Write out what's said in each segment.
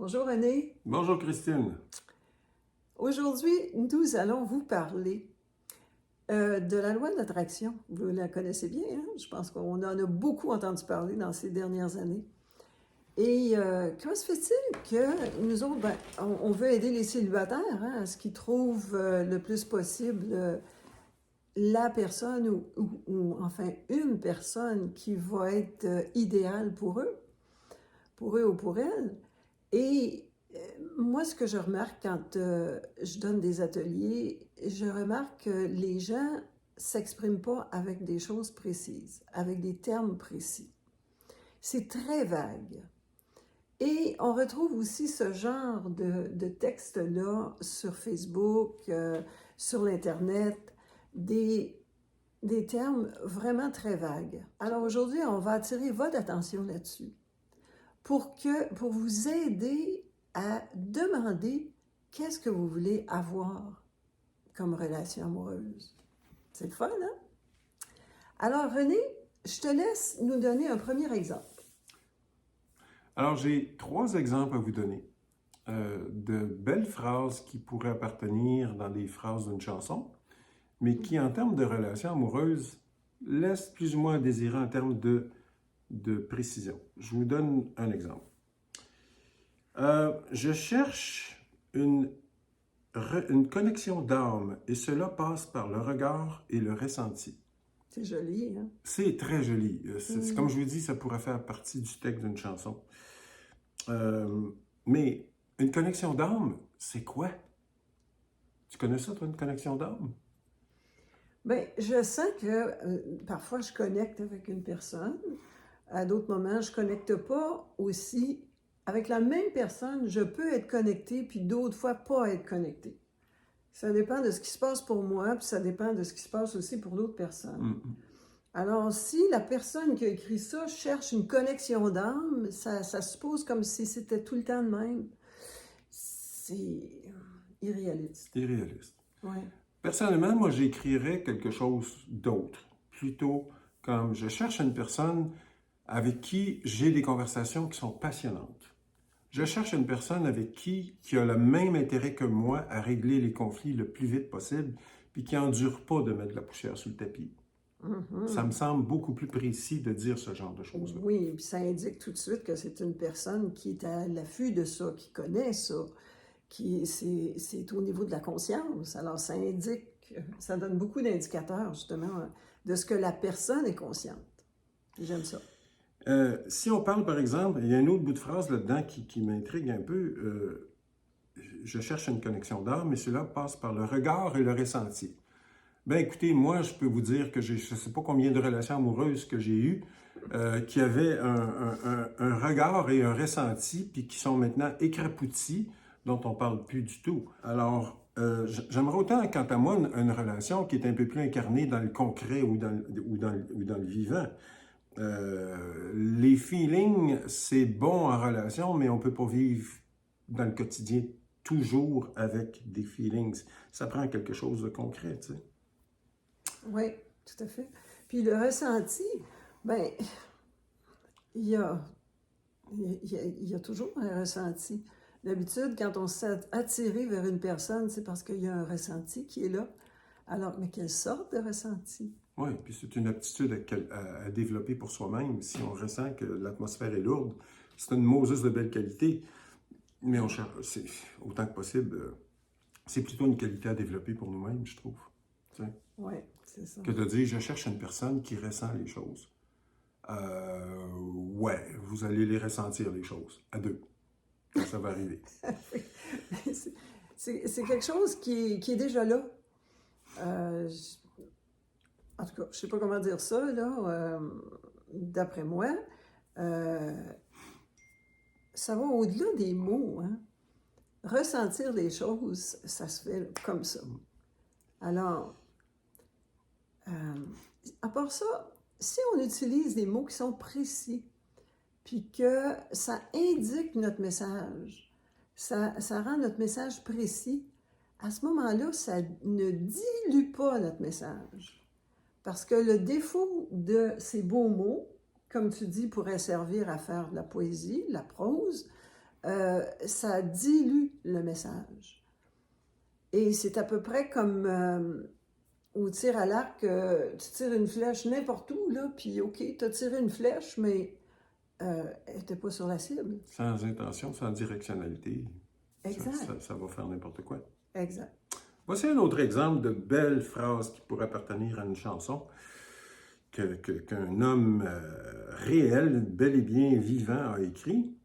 Bonjour René. Bonjour Christine. Aujourd'hui, nous allons vous parler de la loi d'attraction. Vous la connaissez bien, hein? Je pense qu'on en a beaucoup entendu parler dans ces dernières années. Et comment se fait-il que nous autres, on veut aider les célibataires à ce qu'ils trouvent le plus possible la personne ou enfin une personne qui va être idéale pour eux ou pour elles. Et moi, ce que je remarque quand je donne des ateliers, je remarque que les gens ne s'expriment pas avec des choses précises, avec des termes précis. C'est très vague. Et on retrouve aussi ce genre de texte-là sur Facebook, sur l'Internet, des termes vraiment très vagues. Alors aujourd'hui, on va attirer votre attention là-dessus pour vous aider à demander qu'est-ce que vous voulez avoir comme relation amoureuse. C'est le fun, hein? Alors, René, je te laisse nous donner un premier exemple. Alors, j'ai 3 exemples à vous donner de belles phrases qui pourraient appartenir dans des phrases d'une chanson, mais qui, en termes de relation amoureuse, laissent plus ou moins à désirer en termes de précision. Je vous donne un exemple. Je cherche une connexion d'âme, et cela passe par le regard et le ressenti. C'est joli, hein? C'est très joli. Comme je vous dis, ça pourrait faire partie du texte d'une chanson. Mais une connexion d'âme, c'est quoi? Tu connais ça, toi, une connexion d'âme? Bien, je sens que parfois je connecte avec une personne, à d'autres moments je ne connecte pas aussi. Avec la même personne, je peux être connectée, puis d'autres fois pas être connectée. Ça dépend de ce qui se passe pour moi, puis ça dépend de ce qui se passe aussi pour d'autres personnes. Alors, si la personne qui a écrit ça cherche une connexion d'âme, ça suppose comme si c'était tout le temps de même. C'est irréaliste. Irréaliste. Ouais. Personnellement, moi, j'écrirais quelque chose d'autre. Plutôt comme je cherche une personne avec qui j'ai des conversations qui sont passionnantes. Je cherche une personne avec qui a le même intérêt que moi à régler les conflits le plus vite possible, puis qui n'endure pas de mettre de la poussière sous le tapis. Ça me semble beaucoup plus précis de dire ce genre de choses-là. Oui, puis ça indique tout de suite que c'est une personne qui est à l'affût de ça, qui connaît ça, c'est au niveau de la conscience. Alors ça indique, ça donne beaucoup d'indicateurs justement de ce que la personne est consciente. J'aime ça. Si on parle, par exemple, il y a un autre bout de phrase là-dedans qui m'intrigue un peu. Je cherche une connexion d'âme, mais cela passe par le regard et le ressenti. Ben écoutez, moi, je peux vous dire que je ne sais pas combien de relations amoureuses que j'ai eues qui avaient un regard et un ressenti, puis qui sont maintenant écrapoutis, dont on ne parle plus du tout. Alors, j'aimerais autant, quant à moi, une relation qui est un peu plus incarnée dans le concret ou dans le vivant. Les feelings, c'est bon en relation, mais on ne peut pas vivre dans le quotidien toujours avec des feelings. Ça prend quelque chose de concret, tu sais. Oui, tout à fait. Puis le ressenti, ben, il y a toujours un ressenti. D'habitude, quand on s'est attiré vers une personne, c'est parce qu'il y a un ressenti qui est là. Alors, mais quelle sorte de ressenti? Oui, puis c'est une aptitude à développer pour soi-même. Si on ressent que l'atmosphère est lourde, c'est une Moses de belle qualité, mais autant que possible, c'est plutôt une qualité à développer pour nous-mêmes, je trouve. Oui, c'est ça. Que de dire, je cherche une personne qui ressent les choses. Ouais, vous allez les ressentir, les choses, à deux, quand ça va arriver. C'est quelque chose qui est déjà là. En tout cas, je ne sais pas comment dire ça, là. D'après moi, ça va au-delà des mots, hein. Ressentir les choses, ça se fait comme ça. Alors, à part ça, si on utilise des mots qui sont précis, puis que ça indique notre message, ça rend notre message précis, à ce moment-là, ça ne dilue pas notre message. Parce que le défaut de ces beaux mots, comme tu dis, pourrait servir à faire de la poésie, de la prose, ça dilue le message. Et c'est à peu près comme au tir à l'arc, tu tires une flèche n'importe où, là, puis OK, tu as tiré une flèche, mais elle n'était pas sur la cible. Sans intention, sans directionnalité, Exact. ça va faire n'importe quoi. Exact. Voici un autre exemple de belle phrase qui pourrait appartenir à une chanson qu'un homme réel, bel et bien vivant, a écrit.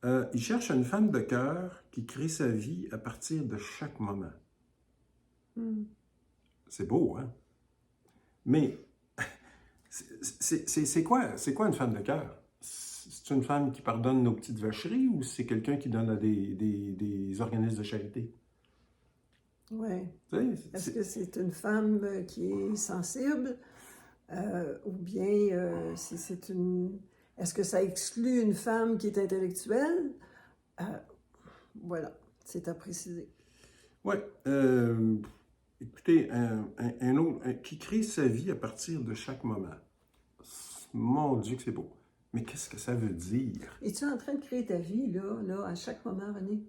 Il cherche une femme de cœur qui crée sa vie à partir de chaque moment. C'est beau, hein? Mais c'est quoi une femme de cœur? C'est une femme qui pardonne nos petites vacheries ou c'est quelqu'un qui donne à des organismes de charité? Oui. Est-ce que c'est une femme qui est sensible ou bien si c'est une... Est-ce que ça exclut une femme qui est intellectuelle? Voilà, c'est à préciser. Oui. Écoutez, un autre, qui crée sa vie à partir de chaque moment. Mon Dieu que c'est beau. Mais qu'est-ce que ça veut dire? Es-tu en train de créer ta vie, là, à chaque moment, René?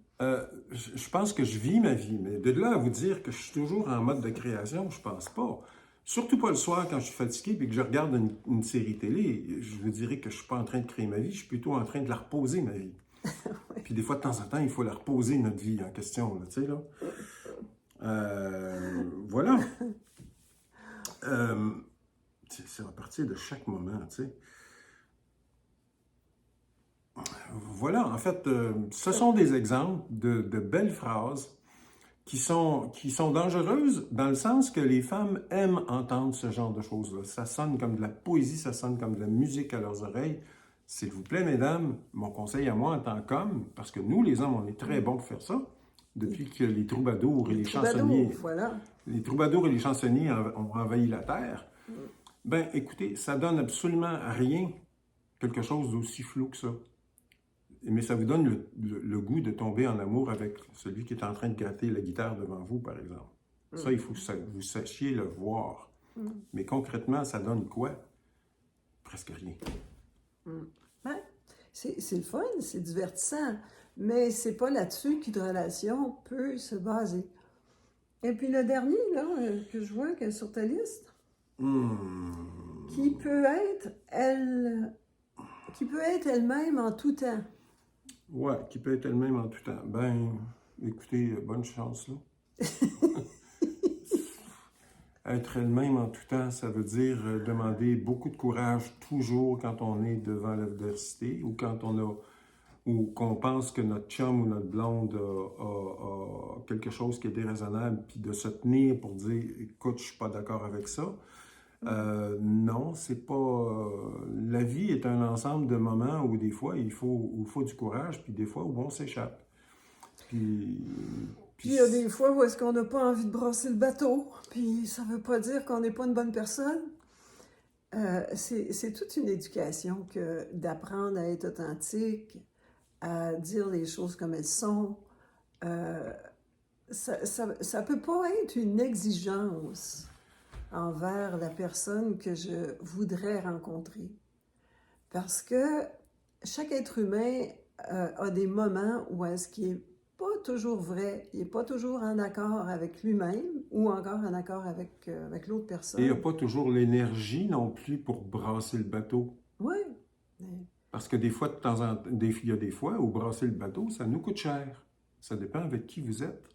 Je pense que je vis ma vie, mais de là à vous dire que je suis toujours en mode de création, je pense pas. Surtout pas le soir quand je suis fatigué et que je regarde une série télé. Je vous dirais que je suis pas en train de créer ma vie, je suis plutôt en train de la reposer, ma vie. Oui. Puis des fois, de temps en temps, il faut la reposer, notre vie en question, tu sais, là. Voilà. C'est à partir de chaque moment, tu sais. Voilà, en fait, ce sont des exemples de belles phrases qui sont dangereuses dans le sens que les femmes aiment entendre ce genre de choses-là. Ça sonne comme de la poésie, ça sonne comme de la musique à leurs oreilles. S'il vous plaît, mesdames, mon conseil à moi en tant qu'homme, parce que nous, les hommes, on est très bons pour faire ça, depuis que les troubadours et les chansonniers... Voilà. Les troubadours et les chansonniers ont envahi la terre. Ben, écoutez, ça donne absolument à rien quelque chose d'aussi flou que ça. Mais ça vous donne le goût de tomber en amour avec celui qui est en train de gâter la guitare devant vous, par exemple. Ça, il faut que vous sachiez le voir. Mais concrètement, ça donne quoi? Presque rien. Ben, c'est le fun, c'est divertissant, mais c'est pas là-dessus qu'une relation peut se baser. Et puis le dernier, là, que je vois que sur ta liste, qui peut être elle-même en tout temps. Ouais, qui peut être elle-même en tout temps. Ben, écoutez, bonne chance, là. Être elle-même en tout temps, ça veut dire demander beaucoup de courage toujours quand on est devant l'adversité ou quand ou qu'on pense que notre chum ou notre blonde a quelque chose qui est déraisonnable, puis de se tenir pour dire « Écoute, je suis pas d'accord avec ça ». Non, c'est pas... la vie est un ensemble de moments où des fois, il faut du courage, puis des fois où on s'échappe. Puis il y a des fois où est-ce qu'on n'a pas envie de brasser le bateau, puis ça veut pas dire qu'on n'est pas une bonne personne. C'est toute une éducation que d'apprendre à être authentique, à dire les choses comme elles sont. Ça peut pas être une exigence envers la personne que je voudrais rencontrer. Parce que chaque être humain a des moments où est-ce qu'il n'est pas toujours vrai, il n'est pas toujours en accord avec lui-même ou encore en accord avec l'autre personne. Et il n'y a pas toujours l'énergie non plus pour brasser le bateau. Oui. Parce que des fois, de temps en temps, il y a des fois où brasser le bateau, ça nous coûte cher. Ça dépend avec qui vous êtes.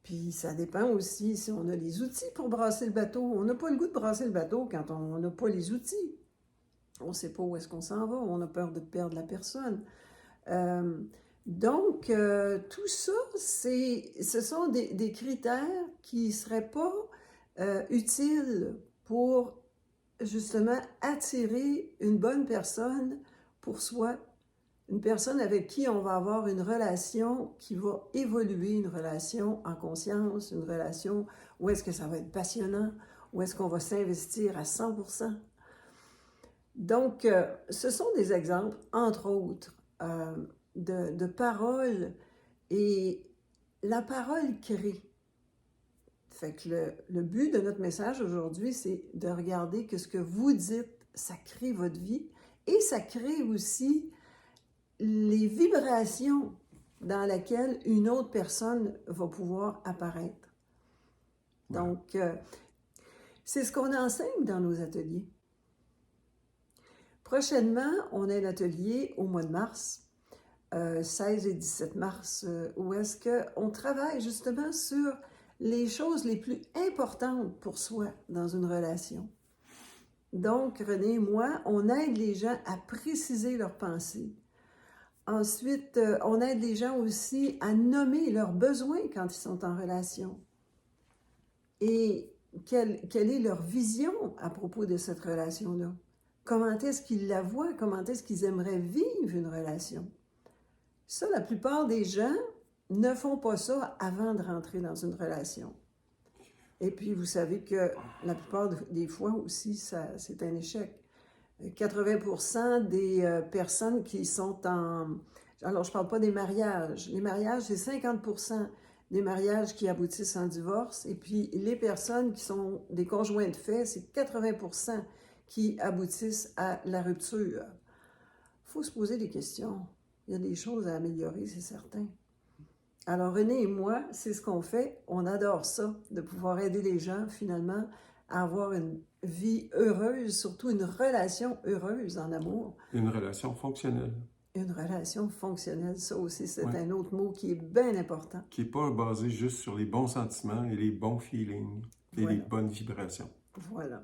Puis ça dépend aussi si on a les outils pour brasser le bateau. On n'a pas le goût de brasser le bateau quand on n'a pas les outils. On ne sait pas où est-ce qu'on s'en va. On a peur de perdre la personne. Donc, tout ça, ce sont des critères qui ne seraient pas utiles pour justement attirer une bonne personne pour soi. Une personne avec qui on va avoir une relation qui va évoluer, une relation en conscience, une relation où est-ce que ça va être passionnant, où est-ce qu'on va s'investir à 100%. Donc, ce sont des exemples, entre autres, de paroles, et la parole crée. Fait que le but de notre message aujourd'hui, c'est de regarder que ce que vous dites, ça crée votre vie, et ça crée aussi les vibrations dans lesquelles une autre personne va pouvoir apparaître. Voilà. Donc, c'est ce qu'on enseigne dans nos ateliers. Prochainement, on a l'atelier au mois de mars, 16 et 17 mars, où est-ce qu'on travaille justement sur les choses les plus importantes pour soi dans une relation. Donc, René et moi, on aide les gens à préciser leurs pensées. Ensuite, on aide les gens aussi à nommer leurs besoins quand ils sont en relation. Et quelle est leur vision à propos de cette relation-là? Comment est-ce qu'ils la voient? Comment est-ce qu'ils aimeraient vivre une relation? Ça, la plupart des gens ne font pas ça avant de rentrer dans une relation. Et puis, vous savez que la plupart des fois aussi, c'est un échec. 80% des personnes qui sont en... Alors, je ne parle pas des mariages. Les mariages, c'est 50% des mariages qui aboutissent en divorce. Et puis, les personnes qui sont des conjoints de fait, c'est 80% qui aboutissent à la rupture. Il faut se poser des questions. Il y a des choses à améliorer, c'est certain. Alors, René et moi, c'est ce qu'on fait. On adore ça, de pouvoir aider les gens, finalement, à avoir une vie heureuse, surtout une relation heureuse en amour. Une relation fonctionnelle. Une relation fonctionnelle, ça aussi, c'est Ouais. un autre mot qui est bien important. Qui n'est pas basé juste sur les bons sentiments et les bons feelings et Voilà. les bonnes vibrations. Voilà.